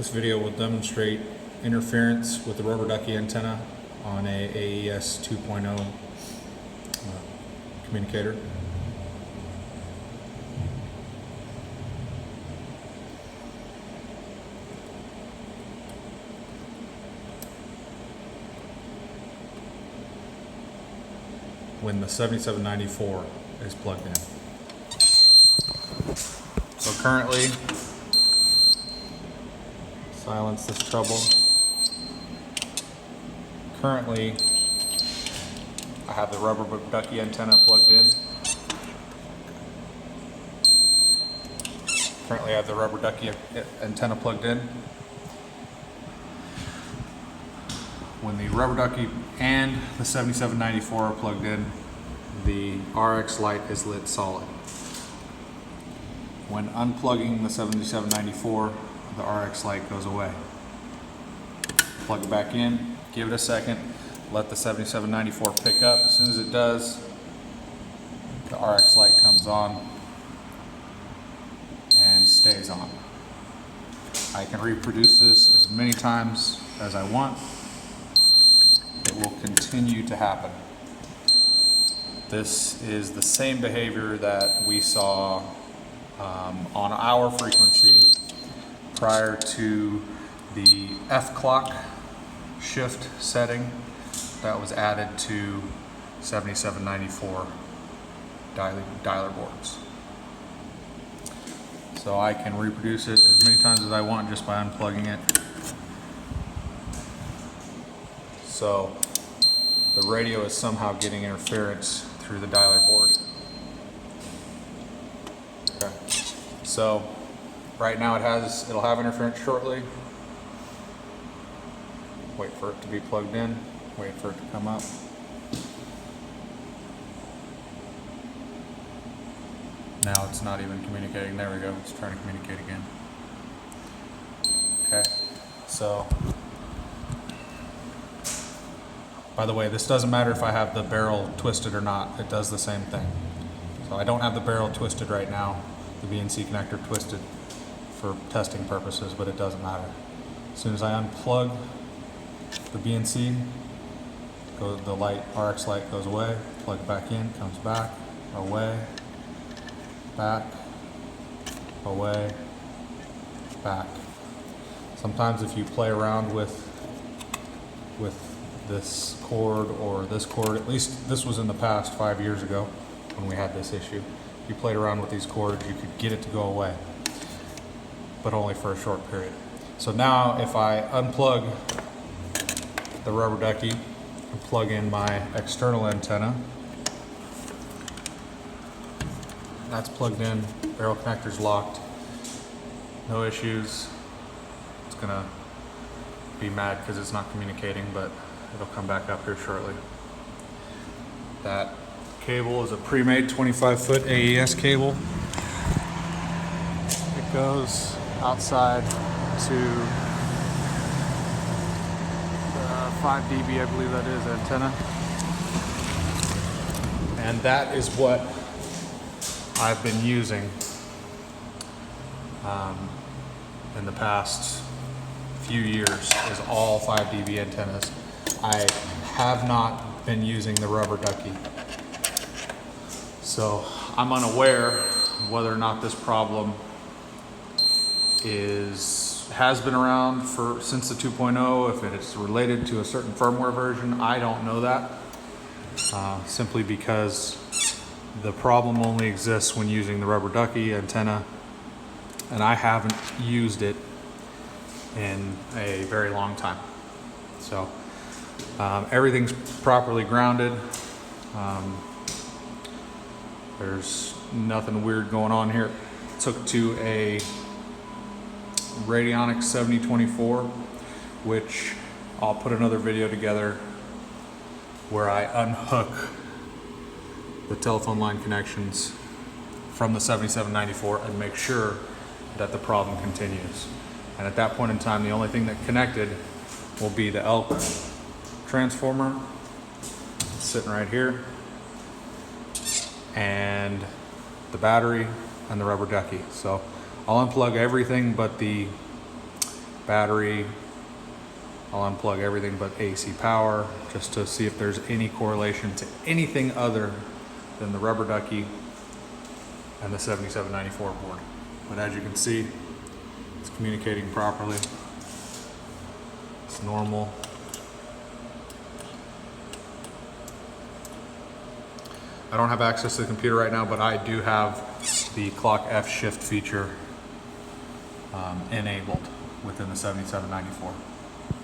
This video will demonstrate interference with the rubber ducky antenna on a AES 2.0 communicator. When the 7794 is plugged in. So currently, silence this trouble. Currently, I have the rubber ducky antenna plugged in. Currently, I have the rubber ducky antenna plugged in. When the rubber ducky and the 7794 are plugged in, the RX light is lit solid. When unplugging the 7794, the RX light goes away. Plug it back in, give it a second, let the 7794 pick up. As soon as it does, the RX light comes on and stays on. I can reproduce this as many times as I want. It will continue to happen. This is the same behavior that we saw on our frequency prior to the F clock shift setting that was added to 7794 dialer boards. So I can reproduce it as many times as I want just by unplugging it. So the radio is somehow getting interference through the dialer board. Okay. So right now it'll have interference shortly. Wait for it to be plugged in. Wait for it to come up. Now it's not even communicating. There we go. It's trying to communicate again. Okay. So by the way, this doesn't matter if I have the barrel twisted or not. It does the same thing. So I don't have the barrel twisted right now, the BNC connector twisted for testing purposes, but it doesn't matter. As soon as I unplug the BNC, the light, RX light goes away, plug it back in, comes back, away, back, away, back. Sometimes if you play around with this cord or this cord, at least this was in the past 5 years ago when we had this issue. If you played around with these cords, you could get it to go away, but only for a short period. So now if I unplug the rubber ducky and plug in my external antenna, that's plugged in, barrel connector's locked, no issues. It's gonna be mad because it's not communicating, but it'll come back up here shortly. That cable is a pre-made 25-foot AES cable. It goes outside to the 5 dB, I believe that is, antenna. And that is what I've been using in the past few years, is all 5 dB antennas. I have not been using the rubber ducky. So I'm unaware whether or not this problem has been around since the 2.0, if it's related to a certain firmware version. I don't know that, simply because the problem only exists when using the rubber ducky antenna, and I haven't used it in a very long time. So everything's properly grounded. There's nothing weird going on here. Took to a Radionics 7024, which I'll put another video together where I unhook the telephone line connections from the 7794 and make sure that the problem continues. And at that point in time, the only thing that connected will be the elk transformer sitting right here, and the battery and the rubber ducky. So I'll unplug everything but the battery. I'll unplug everything but AC power just to see if there's any correlation to anything other than the rubber ducky and the 7794 board. But as you can see, it's communicating properly. It's normal. I don't have access to the computer right now, but I do have the clock F shift feature enabled within the 7794.